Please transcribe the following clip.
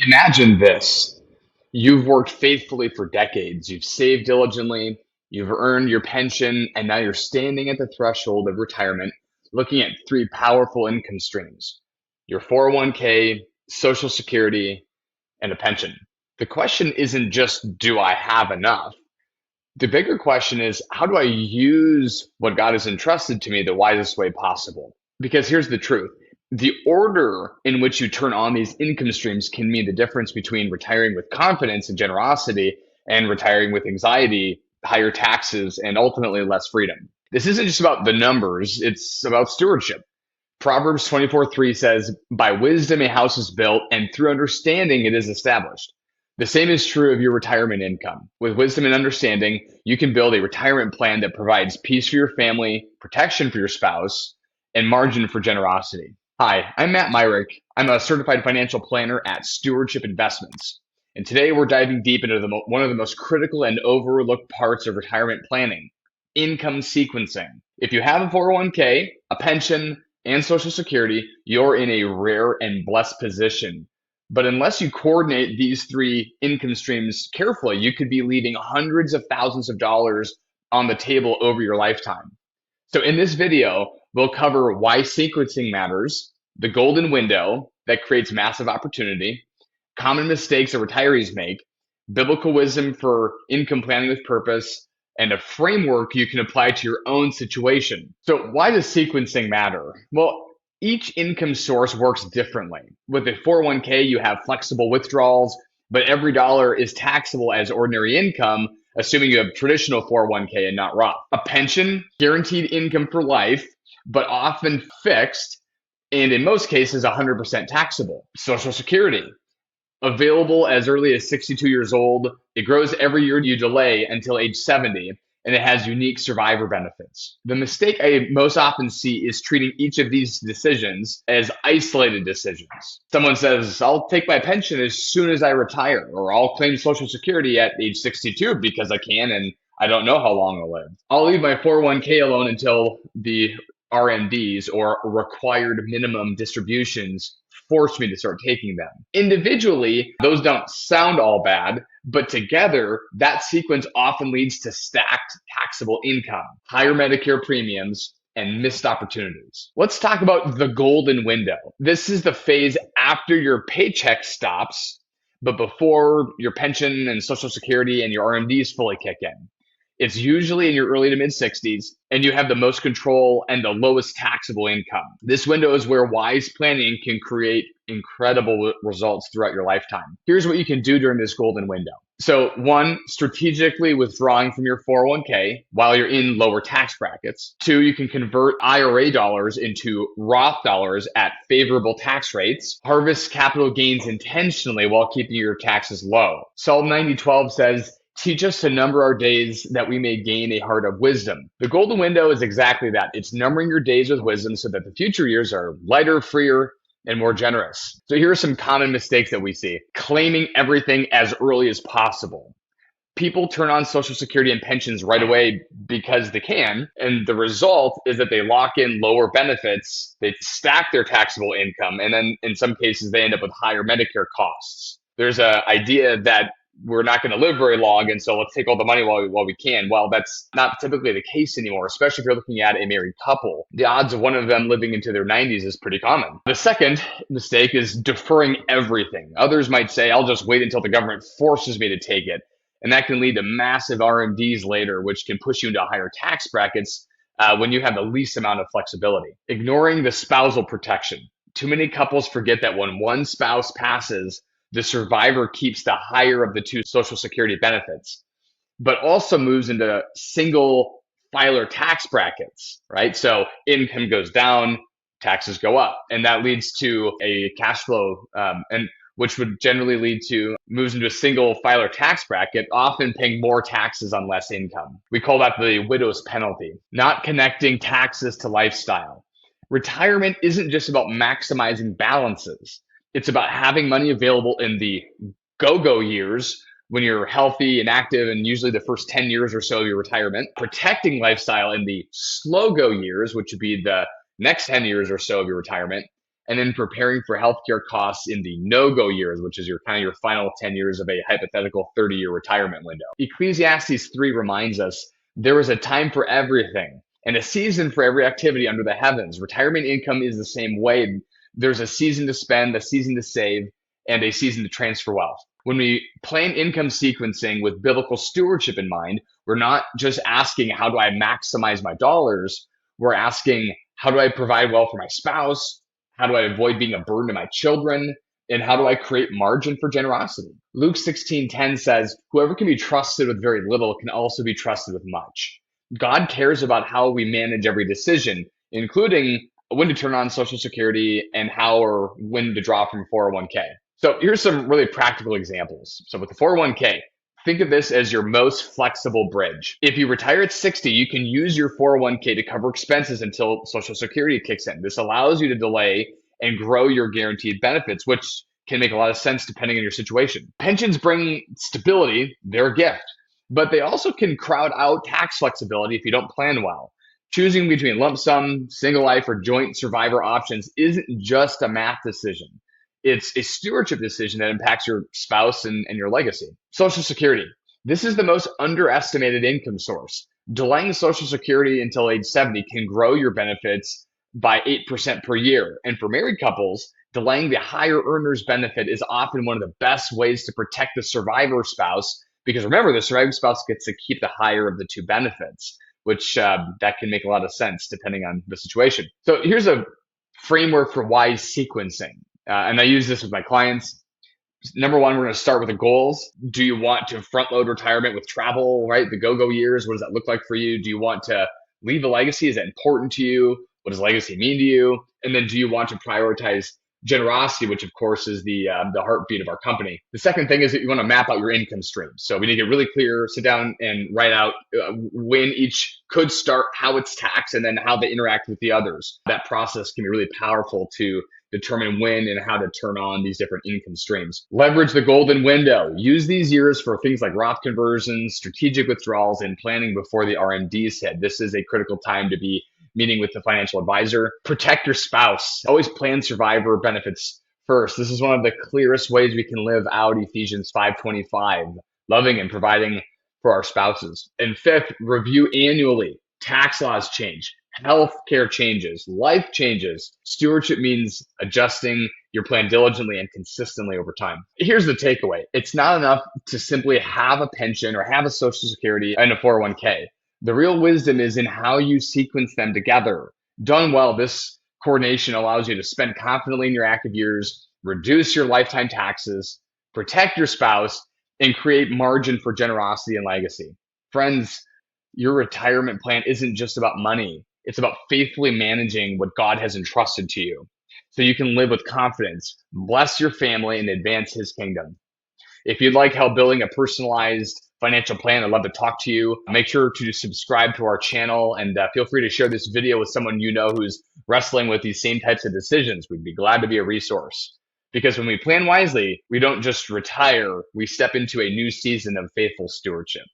Imagine this. You've worked faithfully for decades. You've saved diligently. You've earned your pension, and now you're standing at the threshold of retirement, looking at three powerful income streams: your 401k, Social Security, and a pension. The question isn't just, do I have enough? The bigger question is, how do I use what God has entrusted to me the wisest way possible? Because here's the truth: the order in which you turn on these income streams can mean the difference between retiring with confidence and generosity and retiring with anxiety, higher taxes, and ultimately less freedom. This isn't just about the numbers, it's about stewardship. Proverbs 24:3 says, "By wisdom a house is built, and through understanding it is established." The same is true of your retirement income. With wisdom and understanding, you can build a retirement plan that provides peace for your family, protection for your spouse, and margin for generosity. Hi, I'm Matt Myrick. I'm a certified financial planner at Stewardship Investments. And today we're diving deep into one of the most critical and overlooked parts of retirement planning: income sequencing. If you have a 401k, a pension, and Social Security, you're in a rare and blessed position. But unless you coordinate these three income streams carefully, you could be leaving hundreds of thousands of dollars on the table over your lifetime. So in this video, we'll cover why sequencing matters, the golden window that creates massive opportunity, common mistakes that retirees make, biblical wisdom for income planning with purpose, and a framework you can apply to your own situation. So why does sequencing matter? Well, each income source works differently. With a 401k, you have flexible withdrawals, but every dollar is taxable as ordinary income, assuming you have traditional 401k and not Roth. A pension, guaranteed income for life, but often fixed, and in most cases, 100% taxable. Social Security, available as early as 62 years old. It grows every year you delay until age 70, and it has unique survivor benefits. The mistake I most often see is treating each of these decisions as isolated decisions. Someone says, "I'll take my pension as soon as I retire," or "I'll claim Social Security at age 62 because I can and I don't know how long I'll live. I'll leave my 401k alone until the RMDs, or required minimum distributions, force me to start taking them." Individually, those don't sound all bad, but together, that sequence often leads to stacked taxable income, higher Medicare premiums, and missed opportunities. Let's talk about the golden window. This is the phase after your paycheck stops, but before your pension and Social Security and your RMDs fully kick in. It's usually in your early to mid 60s, and you have the most control and the lowest taxable income. This window is where wise planning can create incredible results throughout your lifetime. Here's what you can do during this golden window. So, one, strategically withdrawing from your 401k while you're in lower tax brackets. Two, you can convert IRA dollars into Roth dollars at favorable tax rates. Harvest capital gains intentionally while keeping your taxes low. Psalm 90:12 says, "Teach us to number our days that we may gain a heart of wisdom." The golden window is exactly that. It's numbering your days with wisdom so that the future years are lighter, freer, and more generous. So here are some common mistakes that we see. Claiming everything as early as possible. People turn on Social Security and pensions right away because they can, and the result is that they lock in lower benefits, they stack their taxable income, and then in some cases they end up with higher Medicare costs. There's an idea that we're not going to live very long, and so let's take all the money while we can. Well, that's not typically the case anymore, especially if you're looking at a married couple. The odds of one of them living into their 90s is pretty common. The second mistake is deferring everything. Others might say, "I'll just wait until the government forces me to take it." And that can lead to massive RMDs later, which can push you into higher tax brackets when you have the least amount of flexibility. Ignoring the spousal protection. Too many couples forget that when one spouse passes, the survivor keeps the higher of the two Social Security benefits, but also moves into single filer tax brackets, right? So income goes down, taxes go up, and that leads to a cash flow, and which would generally lead to moves into a single filer tax bracket, often paying more taxes on less income. We call that the widow's penalty. Not connecting taxes to lifestyle. Retirement isn't just about maximizing balances. It's about having money available in the go-go years when you're healthy and active, and usually the first 10 years or so of your retirement, protecting lifestyle in the slow-go years, which would be the next 10 years or so of your retirement, and then preparing for healthcare costs in the no-go years, which is your final 10 years of a hypothetical 30-year retirement window. Ecclesiastes 3 reminds us there is a time for everything and a season for every activity under the heavens. Retirement income is the same way. There's a season to spend, a season to save, and a season to transfer wealth. When we plan income sequencing with biblical stewardship in mind, we're not just asking, how do I maximize my dollars? We're asking, how do I provide well for my spouse? How do I avoid being a burden to my children? And how do I create margin for generosity? Luke 16:10 says, whoever can be trusted with very little can also be trusted with much. God cares about how we manage every decision, including when to turn on Social Security and how or when to draw from 401k. So here's some really practical examples. So with the 401k, think of this as your most flexible bridge. If you retire at 60, you can use your 401k to cover expenses until Social Security kicks in. This allows you to delay and grow your guaranteed benefits, which can make a lot of sense depending on your situation. Pensions bring stability, they're a gift, but they also can crowd out tax flexibility if you don't plan well. Choosing between lump sum, single life, or joint survivor options isn't just a math decision. It's a stewardship decision that impacts your spouse and your legacy. Social Security. This is the most underestimated income source. Delaying Social Security until age 70 can grow your benefits by 8% per year. And for married couples, delaying the higher earners benefit is often one of the best ways to protect the survivor spouse, because remember, the surviving spouse gets to keep the higher of the two benefits, which that can make a lot of sense depending on the situation. So here's a framework for wise sequencing. And I use this with my clients. Number one, we're going to start with the goals. Do you want to front load retirement with travel, right? The go-go years, what does that look like for you? Do you want to leave a legacy? Is that important to you? What does legacy mean to you? And then do you want to prioritize generosity, which of course is the heartbeat of our company? The second thing is that you want to map out your income streams. So we need to get really clear, sit down and write out when each could start, how it's taxed, and then how they interact with the others. That process can be really powerful to determine when and how to turn on these different income streams. Leverage the golden window. Use these years for things like Roth conversions, strategic withdrawals, and planning before the RMDs hit. This is a critical time to be meeting with the financial advisor. Protect your spouse. Always plan survivor benefits first. This is one of the clearest ways we can live out Ephesians 5:25, loving and providing for our spouses. And fifth, review annually. Tax laws change. Healthcare changes, life changes. Stewardship means adjusting your plan diligently and consistently over time. Here's the takeaway. It's not enough to simply have a pension or have a Social Security and a 401k. The real wisdom is in how you sequence them together. Done well, this coordination allows you to spend confidently in your active years, reduce your lifetime taxes, protect your spouse, and create margin for generosity and legacy. Friends, your retirement plan isn't just about money. It's about faithfully managing what God has entrusted to you so you can live with confidence, bless your family, and advance his kingdom. If you'd like help building a personalized financial plan, I'd love to talk to you. Make sure to subscribe to our channel and feel free to share this video with someone you know who's wrestling with these same types of decisions. We'd be glad to be a resource. Because when we plan wisely, we don't just retire, we step into a new season of faithful stewardship.